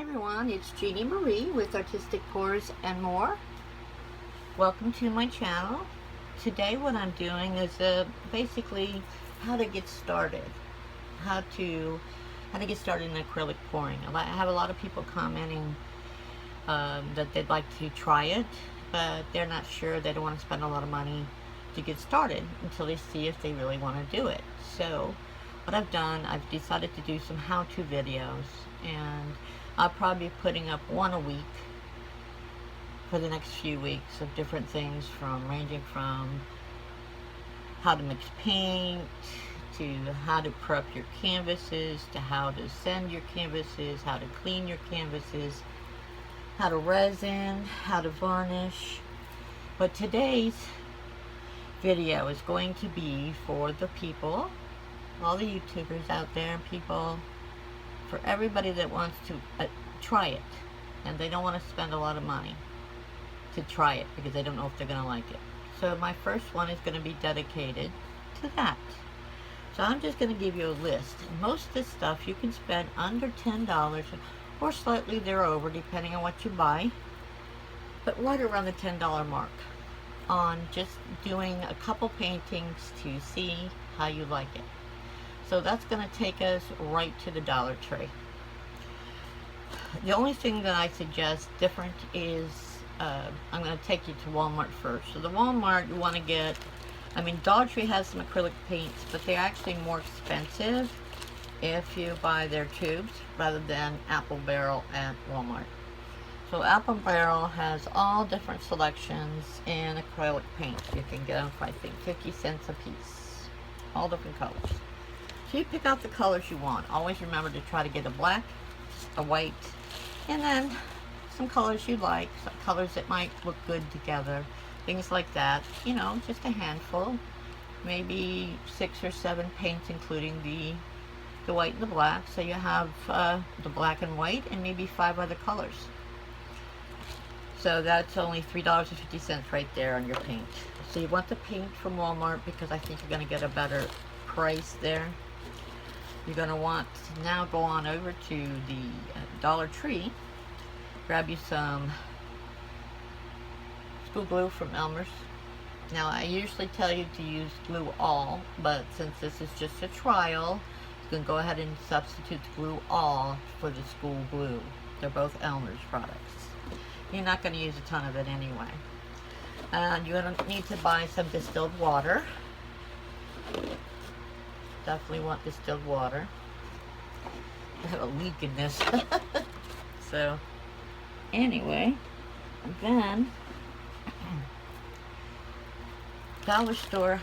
everyone, it's Jeannie Marie with Artistic Pours and More. Welcome to my channel. Today what I'm doing is basically how to get started. How to get started in acrylic pouring. I have a lot of people commenting that they'd like to try it, but they're not sure. They don't want to spend a lot of money to get started until they see if they really want to do it. So what I've done, I've decided to do some how-to videos, and I'll probably be putting up one a week for the next few weeks of different things, ranging from how to mix paint, to how to prep your canvases, to how to sand your canvases, how to clean your canvases, how to resin, how to varnish. But today's video is going to be for the people, all the YouTubers out there, for everybody that wants to try it, and they don't want to spend a lot of money to try it because they don't know if they're going to like it. So my first one is going to be dedicated to that. So I'm just going to give you a list. Most of this stuff you can spend under $10 or slightly thereover depending on what you buy, but right around the $10 mark on just doing a couple paintings to see how you like it. So that's going to take us right to the Dollar Tree. The only thing that I suggest different is I'm going to take you to Walmart first. So the Walmart, you want to get, Dollar Tree has some acrylic paints, but they're actually more expensive if you buy their tubes rather than Apple Barrel at Walmart. So Apple Barrel has all different selections in acrylic paint. You can get them for, I think, 50 cents a piece. All different colors. So you pick out the colors you want. Always remember to try to get a black, a white, and then some colors you like, some colors that might look good together, things like that. You know, just a handful, maybe 6 or 7 paints, including the white and the black. So you have the black and white, and maybe 5 other colors. So that's only $3.50 right there on your paint. So you want the paint from Walmart because I think you're going to get a better price there. You're going to want to now go on over to the Dollar Tree, grab you some school glue from Elmer's. Now I usually tell you to use glue all, but since this is just a trial, you can go ahead and substitute the glue all for the school glue. They're both Elmer's products. You're not going to use a ton of it anyway. And you're going to need to buy some distilled water. Definitely want distilled water. I have a leak in this. So, anyway, then Dollar Store,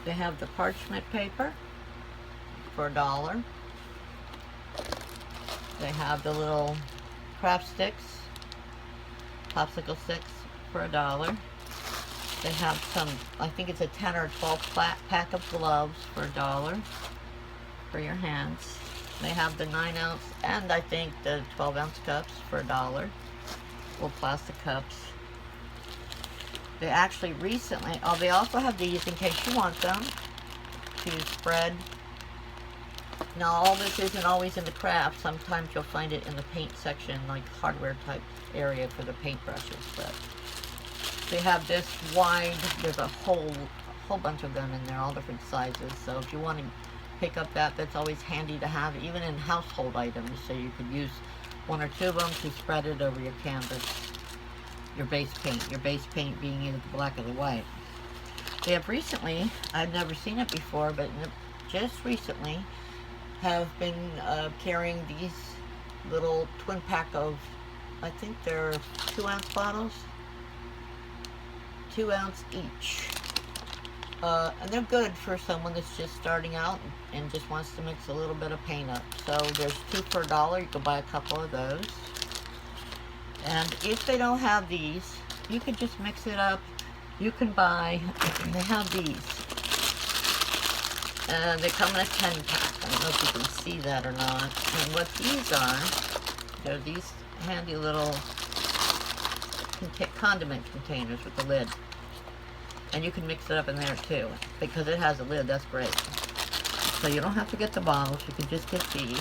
they have the parchment paper for $1. They have the little craft sticks, popsicle sticks for $1. They have some, I think it's a 10 or 12 pack of gloves for $1 for your hands. They have the 9-ounce and I think the 12-ounce cups for $1. Little plastic cups. They actually recently, they also have these in case you want them to spread. Now all this isn't always in the craft. Sometimes you'll find it in the paint section, like hardware type area for the paintbrushes. But they have this wide, there's a whole bunch of them in there, all different sizes. So if you want to pick up that's always handy to have, even in household items. So you could use 1 or 2 of them to spread it over your canvas, your base paint being either the black or the white. They have recently, I've never seen it before, but just recently have been carrying these little twin pack of, I think they're 2-ounce bottles. 2 ounce each. And they're good for someone that's just starting out and just wants to mix a little bit of paint up. So there's 2 for $1. You can buy a couple of those. And if they don't have these, you can just mix it up. You can buy, they have these. They come in a 10 pack. I don't know if you can see that or not. And what these are, they're these handy little condiment containers with the lid. And you can mix it up in there too, because it has a lid. That's great. So you don't have to get the bottles, you can just get these.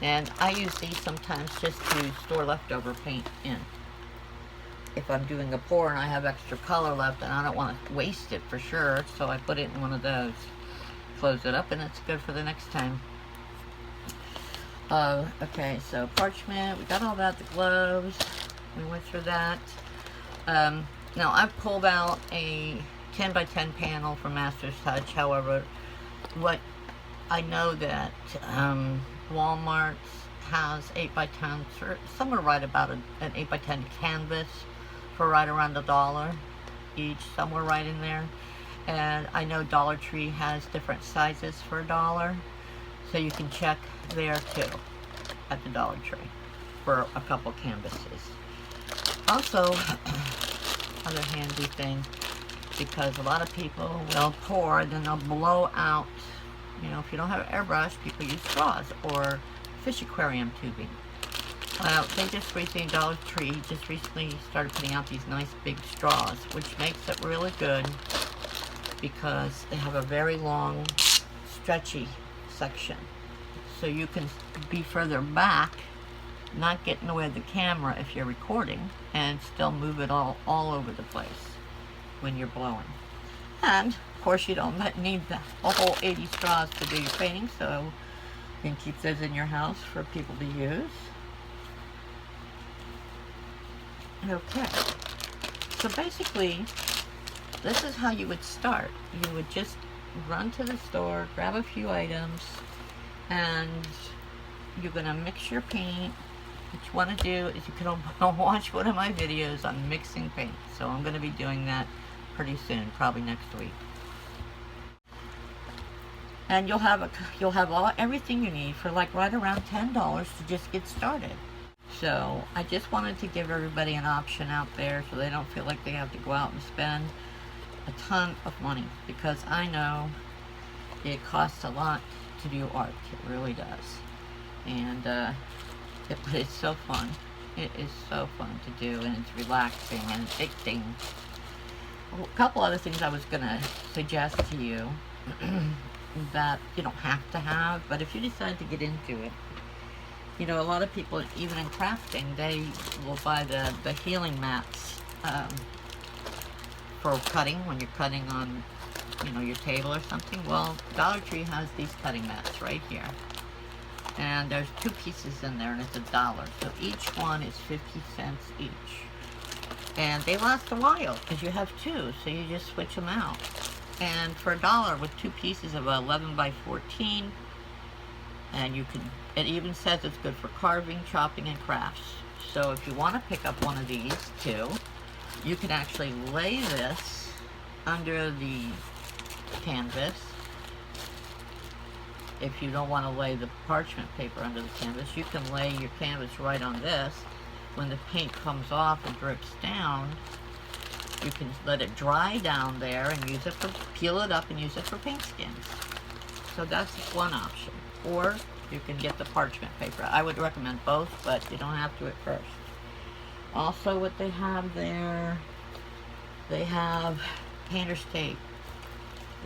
And I use these sometimes just to store leftover paint in. If I'm doing a pour and I have extra color left and I don't want to waste it for sure, so I put it in one of those. Close it up and it's good for the next time. Okay, so parchment, we got all that, the gloves, we went through that. Now I've pulled out a 10 by 10 panel from Master's Touch. However, what I know that Walmart has 8 by 10, somewhere right about an 8 by 10 canvas for right around $1 each, somewhere right in there. And I know Dollar Tree has different sizes for $1, so you can check there too at the Dollar Tree for a couple canvases. Also, other handy thing, because a lot of people will pour, then they'll blow out, you know, if you don't have an airbrush, people use straws or fish aquarium tubing. They just recently, Dollar Tree just recently started putting out these nice big straws, which makes it really good because they have a very long, stretchy section. So you can be further back, not get in the way of the camera if you're recording, and still move it all over the place when you're blowing. And of course you don't need a whole 80 straws to do your painting, so you can keep those in your house for people to use. Okay, so basically this is how you would start. You would just run to the store, grab a few items, and you're going to mix your paint. What you want to do is you can watch one of my videos on mixing paint. So I'm going to be doing that pretty soon, probably next week. And you'll have everything you need for like right around $10 to just get started. So I just wanted to give everybody an option out there so they don't feel like they have to go out and spend a ton of money, because I know it costs a lot to do art. It really does. And it's so fun. It is so fun to do, and it's relaxing and addicting. A couple other things I was going to suggest to you that you don't have to have, but if you decide to get into it, you know, a lot of people, even in crafting, they will buy the healing mats for cutting, when you're cutting on, you know, your table or something. Well, Dollar Tree has these cutting mats right here. And there's 2 pieces in there, and it's $1. So each one is 50 cents each. And they last a while, because you have 2, so you just switch them out. And for $1 with 2 pieces of 11 by 14, and you can, it even says it's good for carving, chopping, and crafts. So if you want to pick up one of these too, you can actually lay this under the canvas. If you don't want to lay the parchment paper under the canvas, you can lay your canvas right on this. When the paint comes off and drips down, you can let it dry down there and use it for, peel it up and use it for paint skins. So that's one option. Or you can get the parchment paper. I would recommend both, but you don't have to at first. Also, what they have there, they have painter's tape.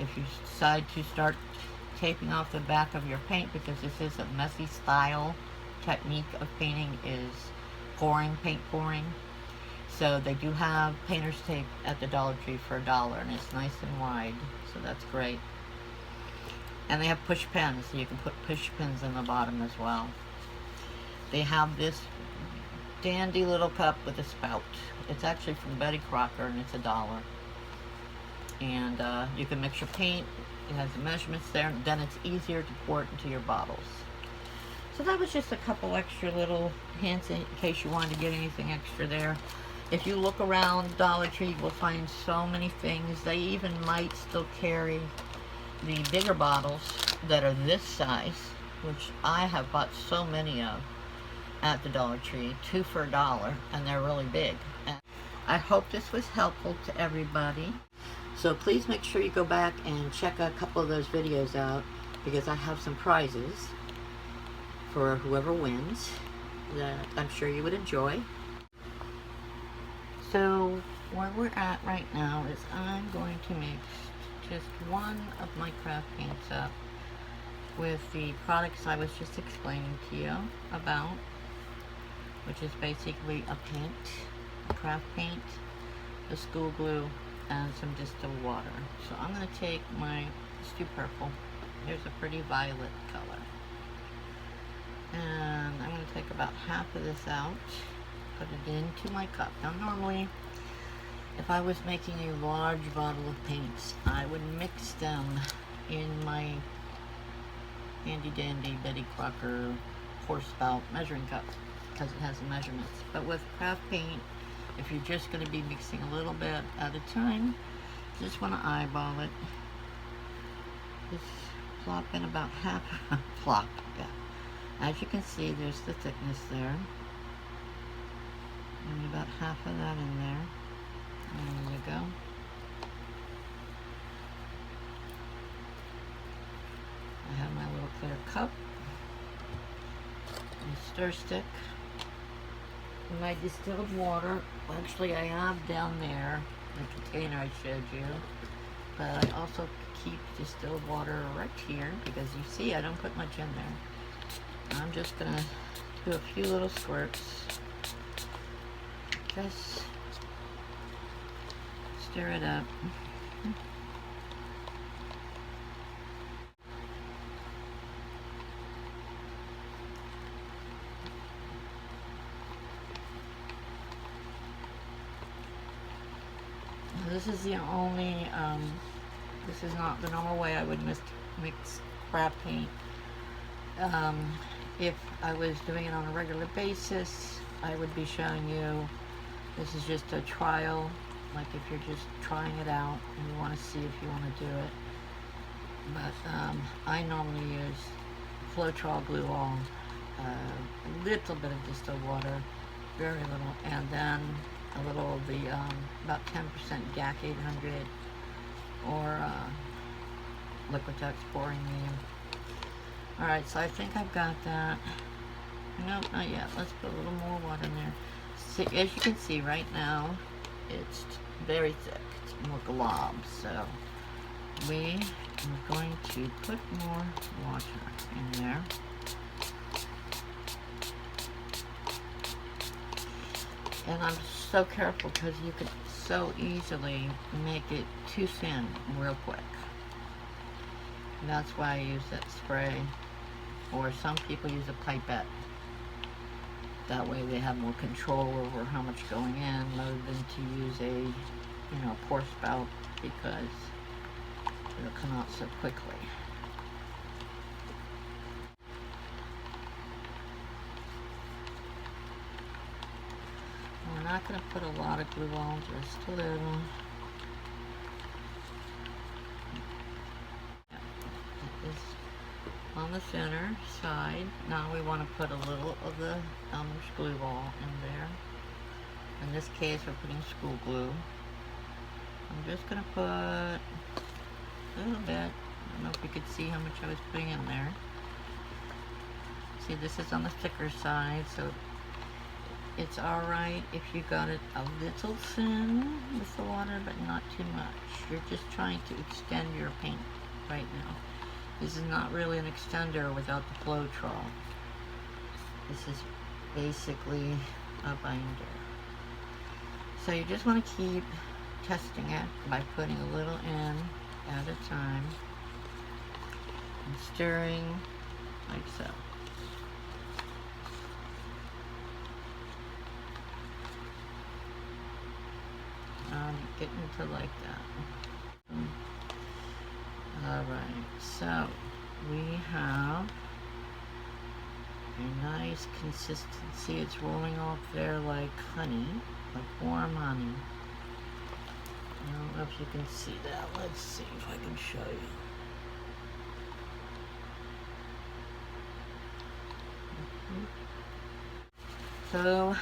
If you decide to start taping off the back of your paint, because this is a messy style technique of painting, is pouring, paint pouring. So they do have painter's tape at the Dollar Tree for $1, and it's nice and wide, so that's great. And they have push pens, so you can put push pins in the bottom as well. They have this dandy little cup with a spout. It's actually from Betty Crocker, and it's $1. And you can mix your paint. It has the measurements there, and then it's easier to pour it into your bottles. So that was just a couple extra little hints in case you wanted to get anything extra there. If you look around Dollar Tree, you will find so many things. They even might still carry the bigger bottles that are this size, which I have bought so many of at the Dollar Tree, 2 for $1, and they're really big. And I hope this was helpful to everybody. So please make sure you go back and check a couple of those videos out, because I have some prizes for whoever wins that I'm sure you would enjoy. So where we're at right now is I'm going to mix just one of my craft paints up with the products I was just explaining to you about, which is basically a paint, a craft paint, a school glue, and some distilled water. So I'm going to take my, let's do purple. Here's a pretty violet color. And I'm going to take about half of this out, put it into my cup. Now normally, if I was making a large bottle of paints, I would mix them in my handy dandy Betty Crocker pour spout measuring cup because it has the measurements. But with craft paint, if you're just going to be mixing a little bit at a time, just want to eyeball it. Just plop in about half, plop, yeah. As you can see, there's the thickness there. And about half of that in there. There you go. I have my little clear cup, my stir stick, and my distilled water. Actually, I have down there the container I showed you, but I also keep distilled water right here because you see I don't put much in there. I'm just gonna do a few little squirts. Just stir it up. This is the only, this is not the normal way I would mix craft paint. If I was doing it on a regular basis, I would be showing you, this is just a trial, like if you're just trying it out and you want to see if you want to do it. But I normally use Floetrol glue all, a little bit of distilled water, very little, and then a little of the about 10% GAC 800 or Liquitex pouring medium. Alright, so I think I've got that. Nope, not yet. Let's put a little more water in there. See, as you can see right now, it's very thick. It's more glob, so we are going to put more water in there. And I'm so careful because you could so easily make it too thin real quick. And that's why I use that spray. Or some people use a pipette. That way they have more control over how much going in rather than to use a, pour spout because it'll come out so quickly. We're not going to put a lot of glue on, just a little. That is on the center side. Now we want to put a little of the Elmer's glue ball in there. In this case, we're putting school glue. I'm just going to put a little bit. I don't know if you could see how much I was putting in there. See, this is on the thicker side, so it's alright if you got it a little thin with the water, but not too much. You're just trying to extend your paint right now. This is not really an extender without the Floetrol. This is basically a binder. So you just want to keep testing it by putting a little in at a time and stirring like so. Getting to like that. Alright, so we have a nice consistency. It's rolling off there like honey, like warm honey. I don't know if you can see that. Let's see if I can show you. So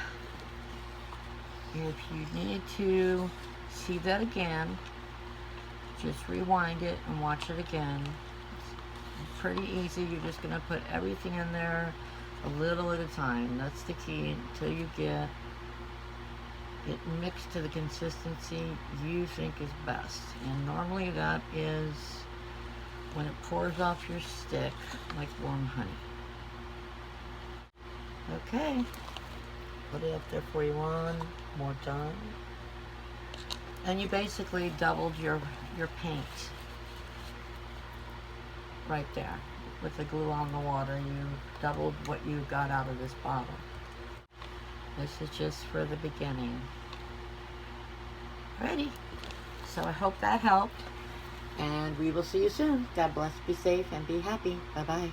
if you need to see that again, just rewind it and watch it again. It's pretty easy. You're just going to put everything in there a little at a time. That's the key until you get it mixed to the consistency you think is best. And normally that is when it pours off your stick like warm honey. Okay, put it up there for you one more time. And you basically doubled your paint right there. With the glue on the water, you doubled what you got out of this bottle. This is just for the beginning. Ready? So I hope that helped, and we will see you soon. God bless, be safe, and be happy. Bye-bye.